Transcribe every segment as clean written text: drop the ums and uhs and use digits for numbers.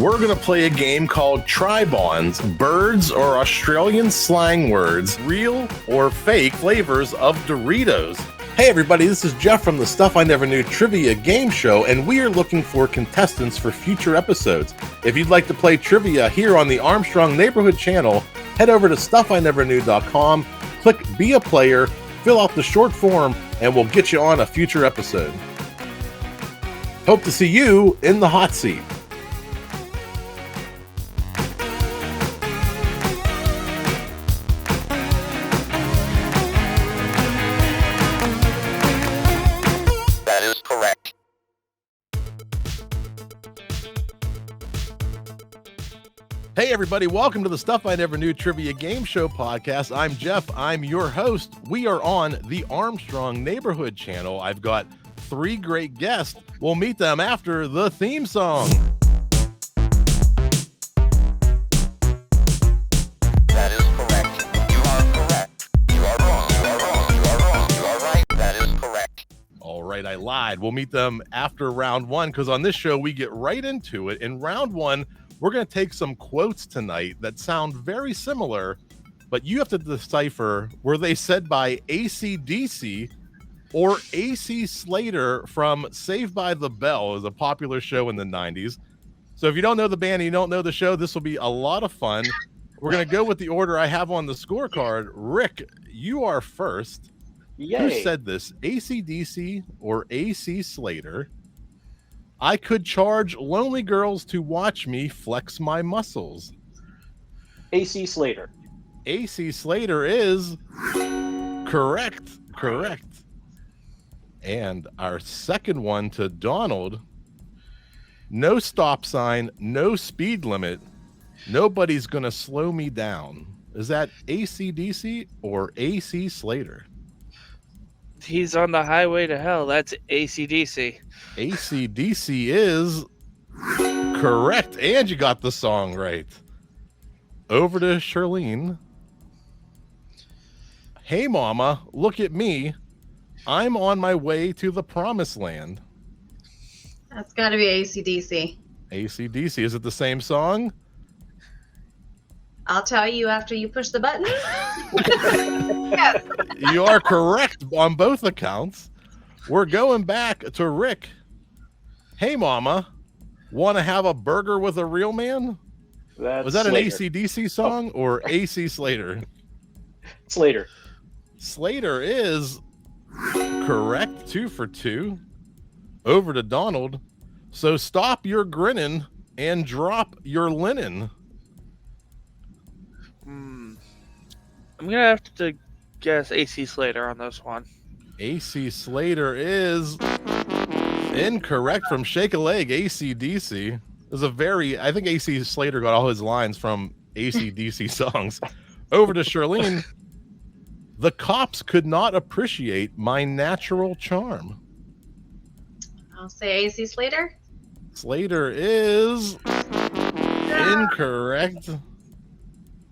we're going to play a game called Try-Bonds, birds or Australian slang words, real or fake flavors of Doritos. Hey everybody, this is Jeff from the Stuff I Never Knew Trivia Game Show, and we are looking for contestants for future episodes. If you'd like to play trivia here on the Armstrong Neighborhood channel, head over to stuffineverknew.com, click Be a Player, fill out the short form, and we'll get you on a future episode. Hope to see you in the hot seat. Hey everybody, welcome to the Stuff I Never Knew Trivia Game Show podcast. I'm Jeff, I'm your host. We are on the Armstrong Neighborhood channel. I've got 3 great guests. We'll meet them after the theme song. That is correct. You are correct. You are wrong. You are wrong. You are wrong. You are right. That is correct. All right, I lied. We'll meet them after round 1 because on this show we get right into it. In round 1, we're going to take some quotes tonight that sound very similar, but you have to decipher, were they said by AC/DC or AC Slater from Saved by the Bell? Is a popular show in the 90s. So if you don't know the band and you don't know the show, this will be a lot of fun. We're going to go with the order I have on the scorecard. Rick, you are first. Yay. Who said this? AC/DC or AC Slater? I could charge lonely girls to watch me flex my muscles. AC Slater. AC Slater is correct. Correct. And our second one to Donald. No stop sign, no speed limit. Nobody's going to slow me down. Is that AC/DC or AC Slater? He's on the highway to hell. That's AC/DC. AC/DC is correct. And you got the song right. Over to Shirleen. Hey, mama, look at me. I'm on my way to the promised land. That's got to be AC/DC. AC/DC. Is it the same song? I'll tell you after you push the button. Yes. You are correct on both accounts. We're going back to Rick. Hey, mama, want to have a burger with a real man? Was that Slater. an AC/DC song or AC Slater? Slater. Slater is correct. 2 for 2. Over to Donald. So stop your grinning and drop your linen. I'm going to have to guess AC Slater on this one. AC Slater is incorrect. From Shake a Leg. AC/DC is I think AC Slater got all his lines from AC/DC songs. Over to Shirleen. The cops could not appreciate my natural charm. I'll say AC Slater. Slater is incorrect.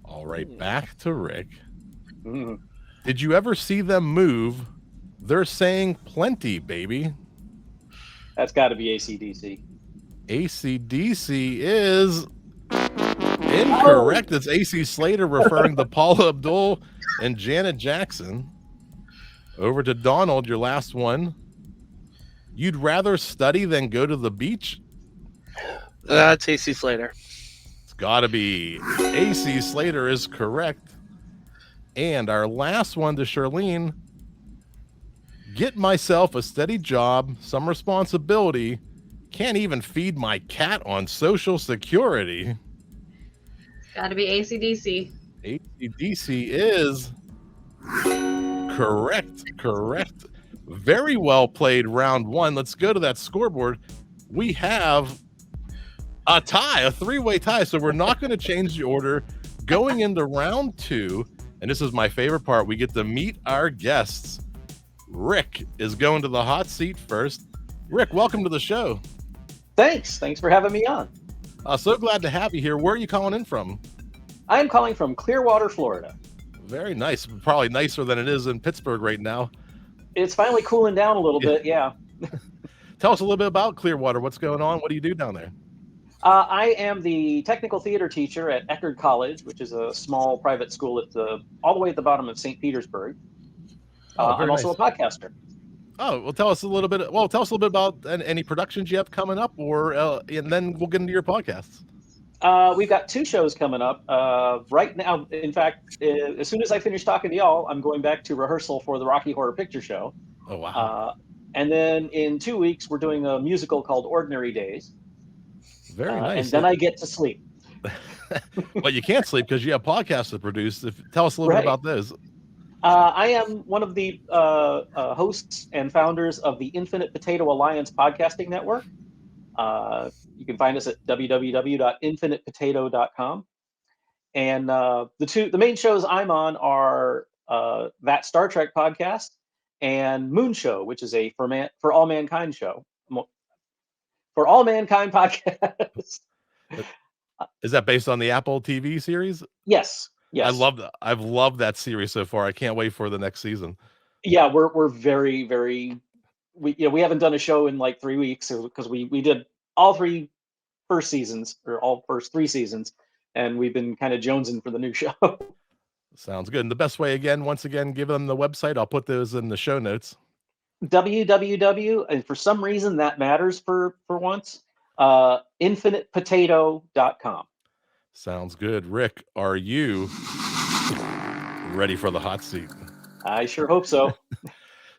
All right, back to Rick. Did you ever see them move? They're saying plenty, baby. That's got to be AC/DC. AC/DC is incorrect. It's AC Slater referring to Paula Abdul and Janet Jackson. Over to Donald, your last one. You'd rather study than go to the beach? That's AC Slater. It's got to be. AC Slater is correct. And our last one to Shirleen. Get myself a steady job, some responsibility. Can't even feed my cat on Social Security. Got to be AC/DC. AC/DC is correct. Very well played round 1. Let's go to that scoreboard. We have a tie, a 3-way tie. So we're not going to change the order. Going into round 2, and this is my favorite part, we get to meet our guests. Rick is going to the hot seat first. Rick, welcome to the show. Thanks for having me on. So glad to have you here. Where are you calling in from? I am calling from Clearwater, Florida. Very nice. Probably nicer than it is in Pittsburgh right now. It's finally cooling down a little bit, yeah. Tell us a little bit about Clearwater. What's going on? What do you do down there? I am the technical theater teacher at Eckerd College, which is a small private school at all the way at the bottom of St. Petersburg. Oh, very I'm also nice. a podcaster. Oh, well, tell us a little bit. Well, tell us a little bit about any productions you have coming up, and then we'll get into your podcasts. We've got 2 shows coming up right now. In fact, as soon as I finish talking to y'all, I'm going back to rehearsal for the Rocky Horror Picture Show. Oh, wow. And then in 2 weeks, we're doing a musical called Ordinary Days. Very nice. And then I get to sleep. But you can't sleep because you have podcasts to produce. Tell us a little bit about those. I am one of the hosts and founders of the Infinite Potato Alliance podcasting network. You can find us at www.infinitepotato.com. And the main shows I'm on are that Star Trek podcast and Moon Show, which is a for all mankind show. For all mankind podcast. Is that based on the Apple TV series? Yes. I love that. I've loved that series so far. I can't wait for the next season. Yeah, we're very, very. We haven't done a show in like 3 weeks because we did all 3 first seasons, or all first 3 seasons, and we've been kind of jonesing for the new show. Sounds good. And the best way, once again, give them the website. I'll put those in the show notes. www, and for some reason that matters for once, infinitepotato.com. Sounds good. Rick, are you ready for the hot seat? I sure hope so.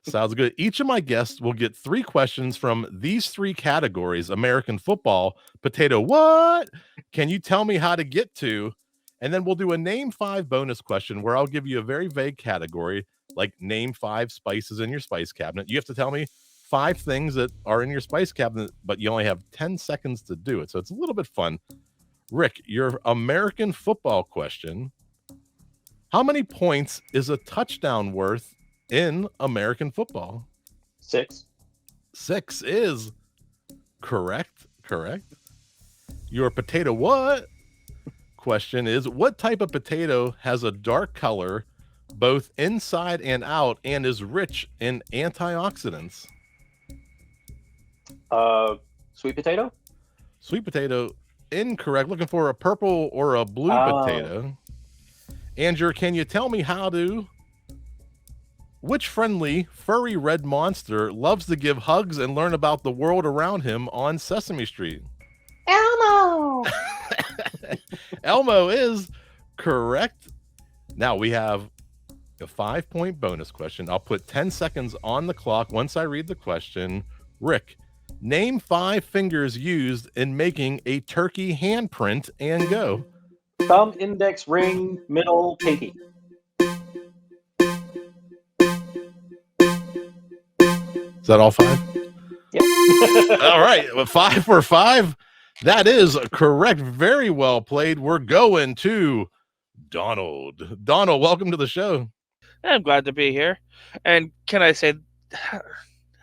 Sounds good. Each of my guests will get 3 questions from these 3 categories: American football, potato what, can you tell me how to get to, and then we'll do a name 5 bonus question where I'll give you a very vague category, like name 5 spices in your spice cabinet. You have to tell me 5 things that are in your spice cabinet, but you only have 10 seconds to do it. So it's a little bit fun. Rick, your American football question: how many points is a touchdown worth in American football? 6. 6 is correct. Your potato what question is: what type of potato has a dark color both inside and out and is rich in antioxidants? Sweet potato? Sweet potato, incorrect. Looking for a purple or a blue potato. Andrew, can you tell me which friendly, furry red monster loves to give hugs and learn about the world around him on Sesame Street? Elmo! Elmo is correct. Now we have a 5-point bonus question. I'll put 10 seconds on the clock once I read the question. Rick, name 5 fingers used in making a turkey handprint, and go. Thumb, index, ring, middle, pinky. Is that all 5? Yep. All right. Well, 5 for 5. That is correct. Very well played. We're going to Donald. Donald, welcome to the show. I'm glad to be here. And can I say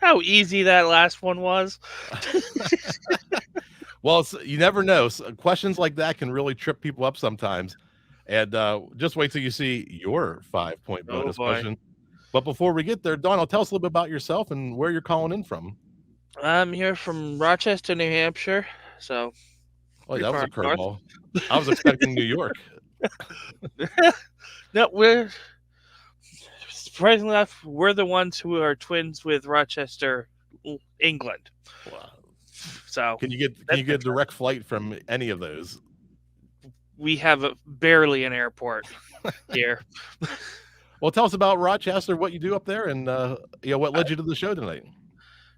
how easy that last one was? Well, you never know. Questions like that can really trip people up sometimes. And just wait till you see your 5-point bonus question. But before we get there, Donald, tell us a little bit about yourself and where you're calling in from. I'm here from Rochester, New Hampshire. So, that was a curveball. I was expecting New York. No, we're surprisingly enough, we're the ones who are twins with Rochester, England. Wow. So, can you get a direct flight from any of those? We have barely an airport here. Well, tell us about Rochester, what you do up there, and what led you to the show tonight.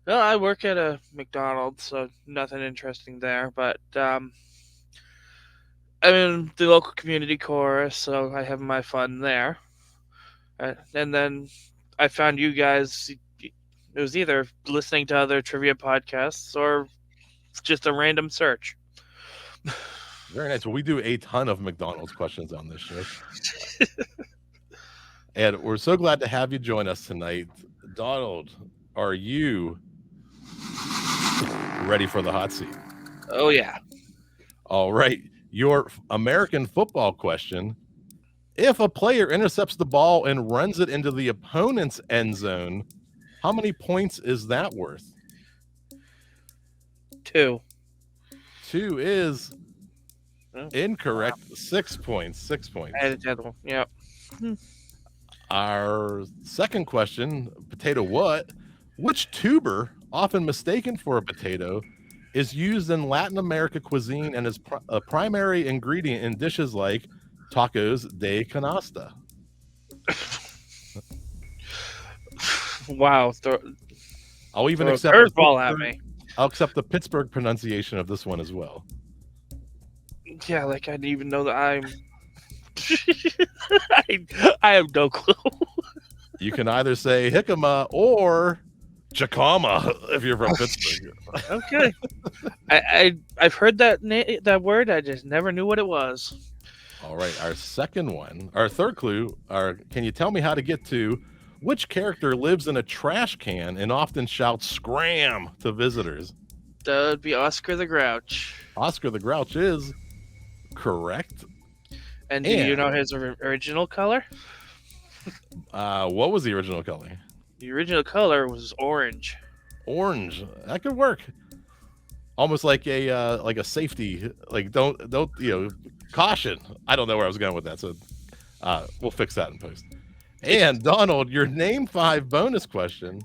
Well, I work at a McDonald's, so nothing interesting there. But I'm in the local community chorus, so I have my fun there. And then I found you guys. It was either listening to other trivia podcasts or just a random search. Very nice. Well, we do a ton of McDonald's questions on this show. And we're so glad to have you join us tonight. Donald, are you ready for the hot seat? Oh, yeah. All right. Your American football question: if a player intercepts the ball and runs it into the opponent's end zone, how many points is that worth? 2. 2 is Oh, incorrect. 6 points. 6 points. I had a dead one. Yep. Our second question, potato what? Which tuber, often mistaken for a potato, is used in Latin America cuisine and is a primary ingredient in dishes like tacos de canasta? Wow. I'll even Throw a accept curveball at me. I'll accept the Pittsburgh pronunciation of this one as well. Yeah, like I didn't even know that I'm. I have no clue. You can either say jicama or jacama if you're from Pittsburgh. Okay. I've heard that word. I just never knew what it was. All right, our third clue, can you tell me how to get to which character lives in a trash can and often shouts "scram" to visitors? That would be Oscar the Grouch. Oscar the Grouch is correct. And do you know his original color? What was the original color? The original color was orange. Orange. That could work. Almost like a safety, like don't caution. I don't know where I was going with that, so we'll fix that in post. And Donald, your name 5 bonus question.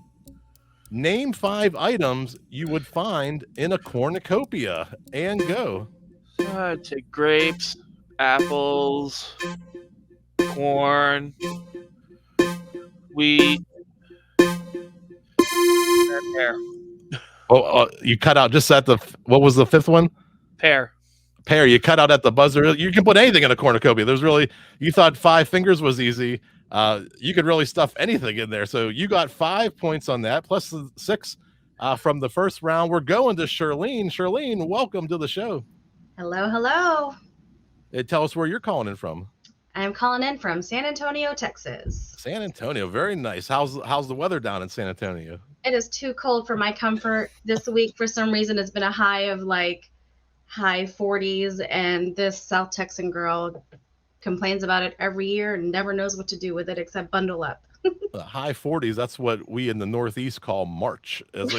Name 5 items you would find in a cornucopia, and go. I'd take grapes, apples, corn, wheat, and pear. Oh, you cut out just at the, what was the 5th one? Pear. Pear. You cut out at the buzzer. You can put anything in a cornucopia. You thought 5 fingers was easy. You could really stuff anything in there. So you got 5 points on that, plus the 6 from the first round. We're going to Shirleen. Shirleen, welcome to the show. Hello, hello. Tell us where you're calling in from. I'm calling in from San Antonio, Texas. San Antonio, very nice. How's the weather down in San Antonio? It is too cold for my comfort. This week, for some reason, it's been a high of like high 40s, and this South Texan girl complains about it every year and never knows what to do with it except bundle up. The high 40s, that's what we in the Northeast call March. That's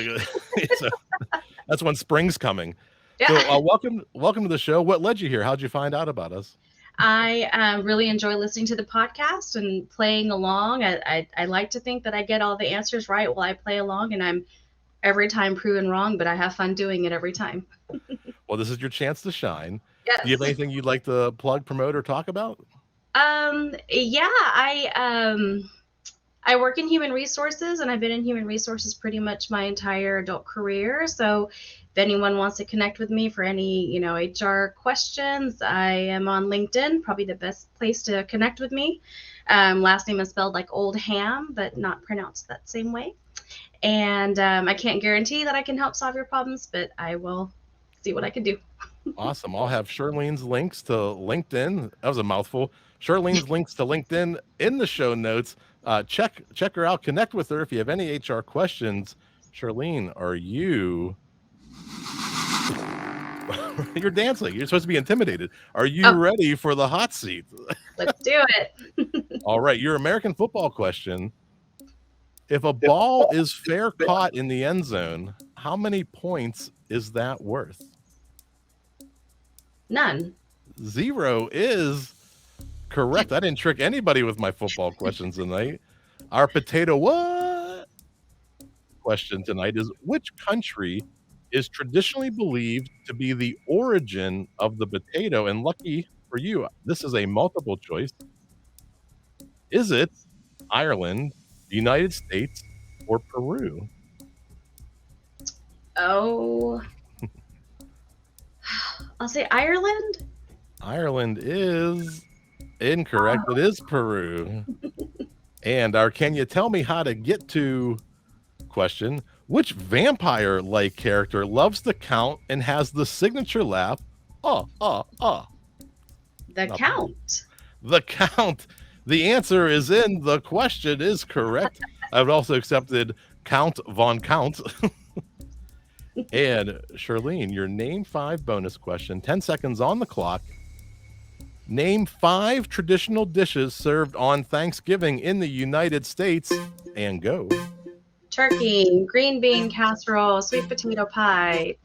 when spring's coming. Yeah. So, welcome to the show. What led you here? How'd you find out about us? I really enjoy listening to the podcast and playing along. I like to think that I get all the answers right while I play along, and I'm every time proven wrong, but I have fun doing it every time. Well, this is your chance to shine. Yes. Do you have anything you'd like to plug, promote, or talk about? Yeah, I work in human resources, and I've been in human resources pretty much my entire adult career. So if anyone wants to connect with me for any, HR questions, I am on LinkedIn, probably the best place to connect with me. Last name is spelled like old ham, but not pronounced that same way. And I can't guarantee that I can help solve your problems, but I will see what I can do. Awesome. I'll have Shirleen's links to LinkedIn. That was a mouthful. Shirleen's links to LinkedIn in the show notes. Check her out. Connect with her if you have any HR questions. Shirleen, are you? You're dancing. You're supposed to be intimidated. Are you ready for the hot seat? Let's do it. All right. Your American football question. If a ball is fair caught in the end zone, how many points is that worth? None. 0 is correct. I didn't trick anybody with my football questions tonight. Our potato what question tonight is, which country is traditionally believed to be the origin of the potato? And lucky for you, this is a multiple choice. Is it Ireland, the United States, or Peru? Oh, I'll say Ireland. Ireland is incorrect. It is Peru. And our can you tell me how to get to question, which vampire-like character loves to count and has the signature laugh? The Nothing. Count. The Count. The answer is in the question is correct. I've also accepted Count Von Count. And Shirleen, your name 5 bonus question, 10 seconds on the clock. Name 5 traditional dishes served on Thanksgiving in the United States, and go. Turkey, green bean casserole, sweet potato pie,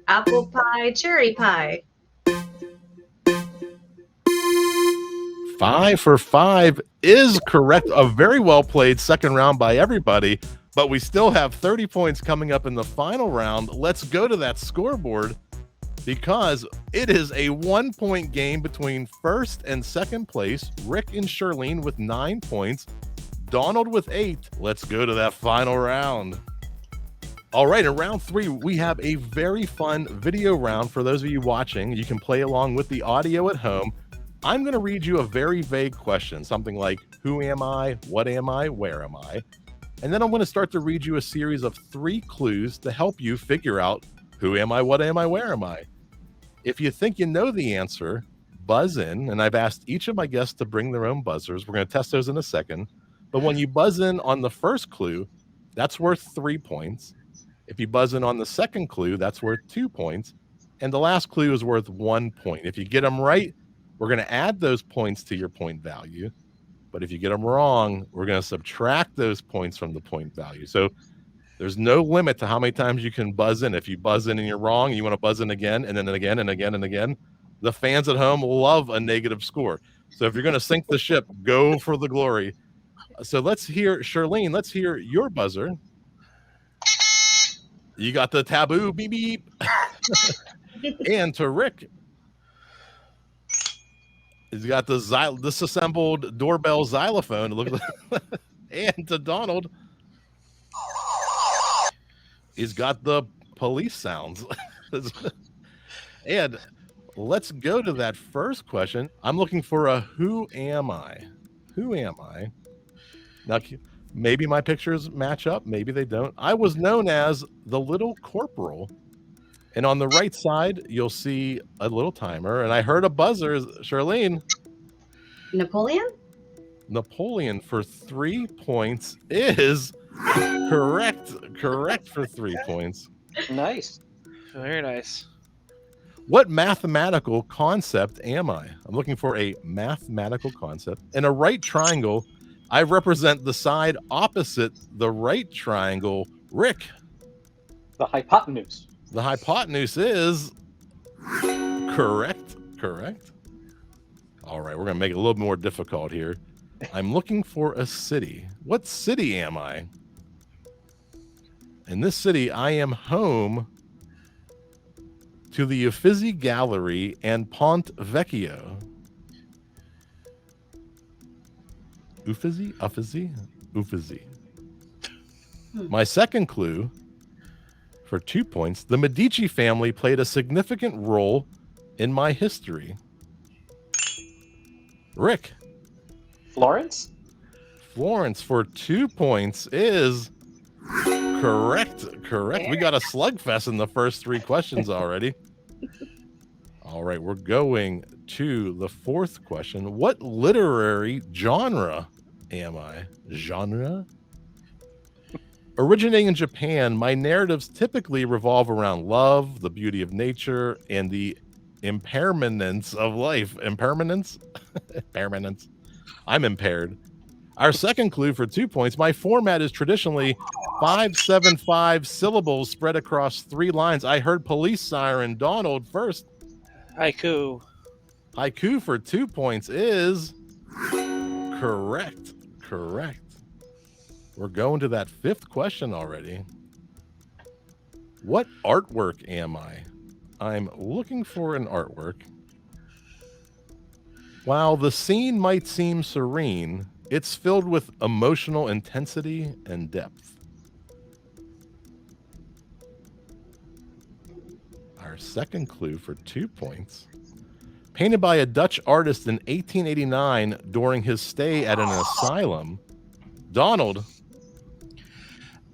Apple pie, cherry pie. 5 for 5 is correct. A very well played second round by everybody, but we still have 30 points coming up in the final round. Let's go to that scoreboard because it is a 1-point game between first and second place. Rick and Shirleen with 9 points, Donald with 8. Let's go to that final round. All right, in round 3, we have a very fun video round for those of you watching. You can play along with the audio at home. I'm going to read you a very vague question, something like, who am I, what am I, where am I? And then I'm going to start to read you a series of 3 clues to help you figure out who am I, what am I, where am I? If you think you know the answer, buzz in, and I've asked each of my guests to bring their own buzzers. We're going to test those in a second. But when you buzz in on the first clue, that's worth 3 points. If you buzz in on the second clue, that's worth 2 points. And the last clue is worth 1 point. If you get them right, we're going to add those points to your point value. But if you get them wrong, we're going to subtract those points from the point value. So there's no limit to how many times you can buzz in. If you buzz in and you're wrong, you want to buzz in again, and then again, and again, and again. The fans at home love a negative score. So if you're going to sink the ship, go for the glory. So let's hear, Shirleen, let's hear your buzzer. You got the taboo beep beep. And to Rick, he's got the disassembled doorbell xylophone. It looks like. And to Donald, he's got the police sounds. And let's go to that first question. I'm looking for a who am I? Who am I? Now, maybe my pictures match up. Maybe they don't. I was known as the Little Corporal. And on the right side, you'll see a little timer. And I heard a buzzer. Shirleen. Napoleon? Napoleon for 3 points is correct. Correct for 3 points. Nice. Very nice. What mathematical concept am I? I'm looking for a mathematical concept. In a right triangle, I represent the side opposite the right triangle. Rick. The hypotenuse. The hypotenuse is correct. Correct. All right, we're going to make it a little more difficult here. I'm looking for a city. What city am I? In this city, I am home to the Uffizi Gallery and Ponte Vecchio. Uffizi? Uffizi. My second clue for 2 points. The Medici family played a significant role in my history. Rick. Florence? Florence for 2 points is correct. Correct. We got a slugfest in the first 3 questions already. All right, we're going to the fourth question. What literary genre am I? Genre? Originating in Japan, my narratives typically revolve around love, the beauty of nature, and the impermanence of life. Impermanence? Impermanence. I'm impaired. Our second clue for 2 points. My format is traditionally 575 syllables spread across 3 lines. I heard police siren. Donald first. Haiku. Haiku for 2 points is correct. Correct. We're going to that fifth question already. What artwork am I? I'm looking for an artwork. While the scene might seem serene, it's filled with emotional intensity and depth. Our second clue for 2 points. Painted by a Dutch artist in 1889 during his stay at an asylum. Donald.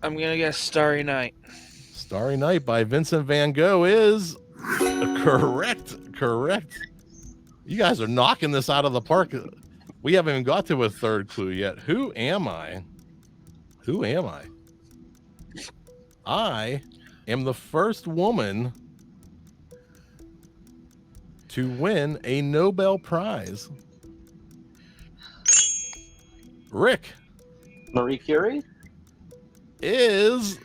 I'm going to guess Starry Night. Starry Night by Vincent van Gogh is correct. Correct. You guys are knocking this out of the park. We haven't even got to a third clue yet. Who am I? Who am I? I am the first woman to win a Nobel Prize. Rick. Marie Curie? Is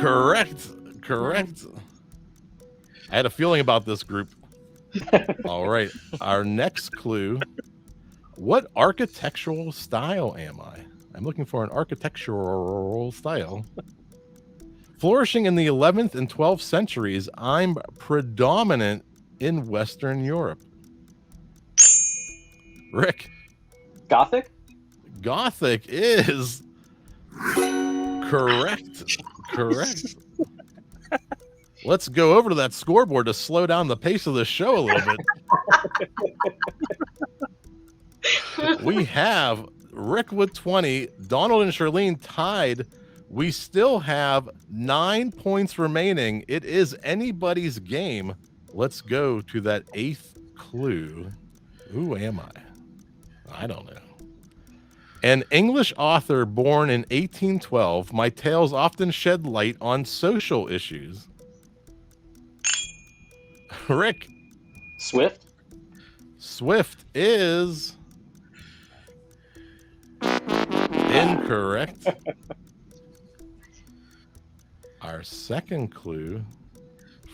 correct. Correct. I had a feeling about this group. All right. Our next clue. What architectural style am I? I'm looking for an architectural style. Flourishing in the 11th and 12th centuries, I'm predominant in Western Europe. Rick. Gothic? Gothic is correct. Correct. Let's go over to that scoreboard to slow down the pace of the show a little bit. We have Rick with 20, Donald and Shirleen tied. We still have 9 points remaining. It is anybody's game. Let's go to that 8th clue. Who am I? I don't know. An English author born in 1812, my tales often shed light on social issues. Rick. Swift? Swift is incorrect. Our second clue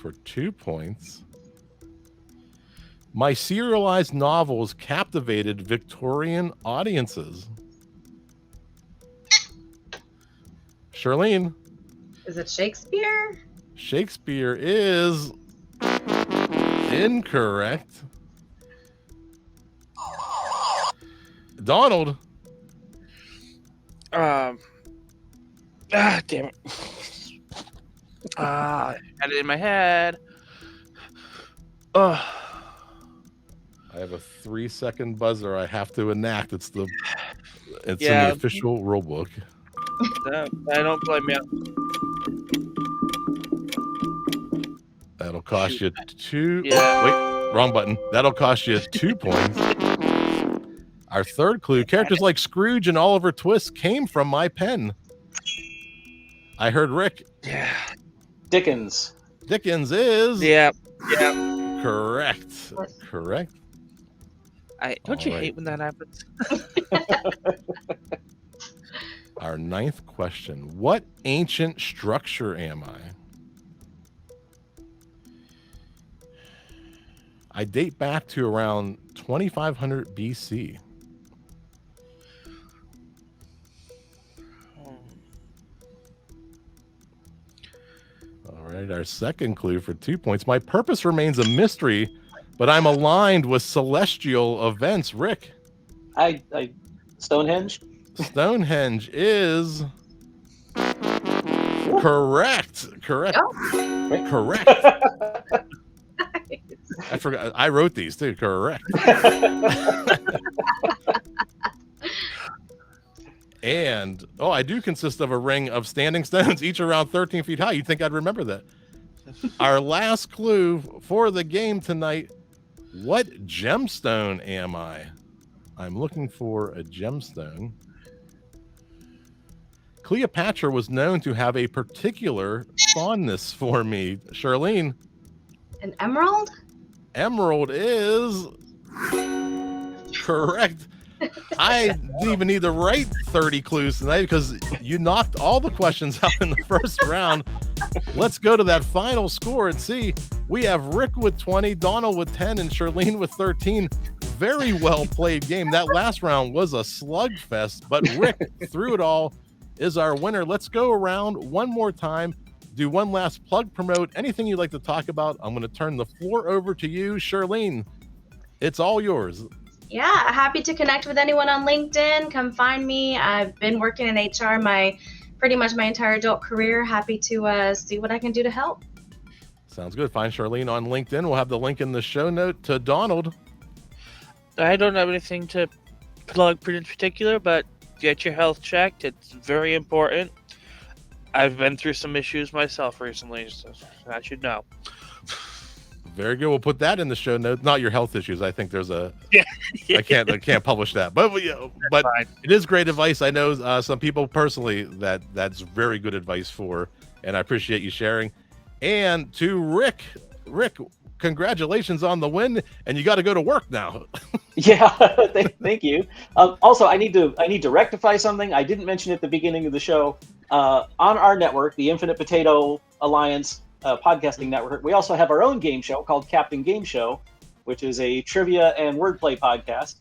for 2 points. My serialized novels captivated Victorian audiences. Shirleen. Is it Shakespeare? Shakespeare is incorrect. Donald. Damn it. I had it in my head. I have a 3-second buzzer I have to enact. It's in the official rule book. I don't blame you. That'll cost you 2. Yeah. Wait, wrong button. That'll cost you 2 points. Our third clue, characters like Scrooge and Oliver Twist came from my pen. I heard Rick. Yeah. Dickens. Dickens is correct. Correct. Don't you hate when that happens? Our 9th question. What ancient structure am I? I date back to around 2500 BC. All right, our second clue for 2 points. My purpose remains a mystery, but I'm aligned with celestial events. Rick. I Stonehenge? Stonehenge is correct. Correct. Oh. Correct. I forgot. I wrote these too. Correct. And I do consist of a ring of standing stones, each around 13 feet high. You'd think I'd remember that. Our last clue for the game tonight. What gemstone am I? I'm looking for a gemstone. Cleopatra was known to have a particular fondness for me. Shirleen. An emerald? Emerald is correct. I didn't even need to write 30 clues tonight because you knocked all the questions out in the first round. Let's go to that final score and see. We have Rick with 20, Donald with 10, and Shirleen with 13. Very well played game. That last round was a slugfest, but Rick, through it all, is our winner. Let's go around one more time. Do one last plug, promote, anything you'd like to talk about. I'm going to turn the floor over to you, Shirleen. It's all yours. Yeah, happy to connect with anyone on LinkedIn. Come find me. I've been working in HR pretty much my entire adult career. Happy to see what I can do to help. Sounds good. Find Shirleen on LinkedIn. We'll have the link in the show note. To Donald. I don't have anything to plug in particular, but get your health checked. It's very important. I've been through some issues myself recently, so I should know. Very good. We'll put that in the show notes. Not your health issues. I think there's a. I can't publish that, but it is great advice. I know some people personally that's very good advice for, and I appreciate you sharing. And to Rick, congratulations on the win, and you got to go to work now. Yeah, thank you. Also, I need to rectify something. I didn't mention at the beginning of the show. On our network, the Infinite Potato Alliance podcasting network. We also have our own game show called Captain Game Show, which is a trivia and wordplay podcast.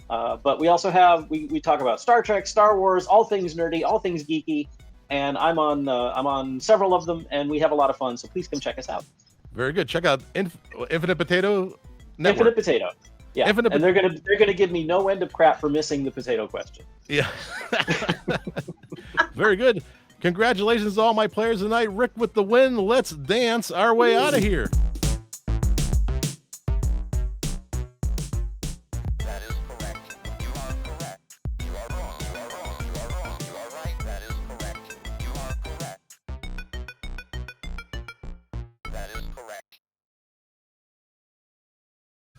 But we also have we talk about Star Trek, Star Wars, all things nerdy, all things geeky, and I'm on several of them, and we have a lot of fun. So please come check us out. Very good. Check out Infinite Potato Network. Infinite Potato. Yeah, and they're gonna give me no end of crap for missing the potato question. Yeah. Very good. Congratulations to all my players tonight. Rick with the win. Let's dance our way out of here. That is correct. You are correct. You are wrong. You are wrong. You are wrong. You are right. That is correct. You are correct. That is correct.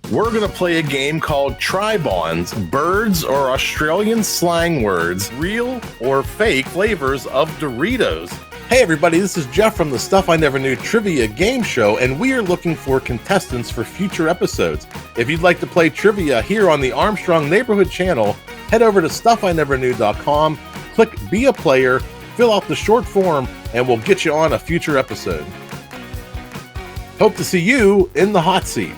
We're going to play a game called Tribons, birds or Australian slang words, real or fake flavors of Doritos. Hey everybody, this is Jeff from the Stuff I Never Knew Trivia Game Show, and we are looking for contestants for future episodes. If you'd like to play trivia here on the Armstrong Neighborhood channel, head over to stuffineverknew.com, click Be a Player, fill out the short form, and we'll get you on a future episode. Hope to see you in the hot seat.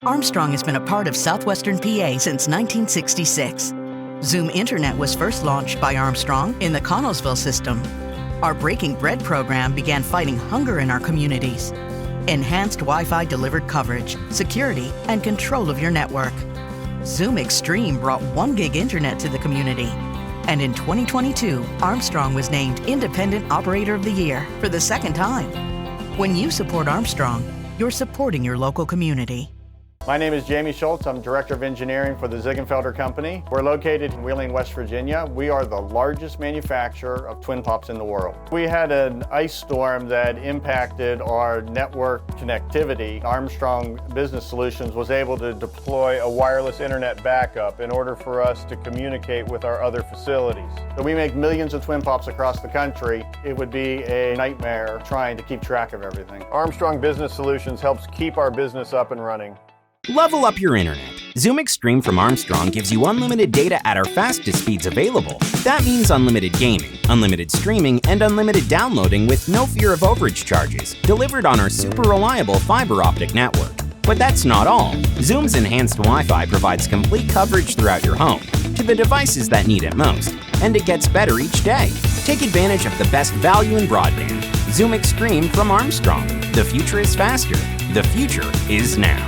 Armstrong has been a part of southwestern PA since 1966. Zoom Internet was first launched by Armstrong in the Connellsville system. Our Breaking Bread program began fighting hunger in our communities. Enhanced Wi-Fi delivered coverage, security, and control of your network. Zoom Extreme brought 1 gig internet to the community. And in 2022, Armstrong was named Independent Operator of the Year for the second time. When you support Armstrong, you're supporting your local community. My name is Jamie Schultz. I'm Director of Engineering for the Ziegenfelder Company. We're located in Wheeling, West Virginia. We are the largest manufacturer of twin pops in the world. We had an ice storm that impacted our network connectivity. Armstrong Business Solutions was able to deploy a wireless internet backup in order for us to communicate with our other facilities. So we make millions of twin pops across the country. It would be a nightmare trying to keep track of everything. Armstrong Business Solutions helps keep our business up and running. Level up your internet. Zoom Extreme from Armstrong gives you unlimited data at our fastest speeds available. That means unlimited gaming, unlimited streaming, and unlimited downloading with no fear of overage charges, delivered on our super reliable fiber optic network. But that's not all. Zoom's enhanced Wi-Fi provides complete coverage throughout your home to the devices that need it most, and it gets better each day. Take advantage of the best value in broadband. Zoom Extreme from Armstrong. The future is faster. The future is now.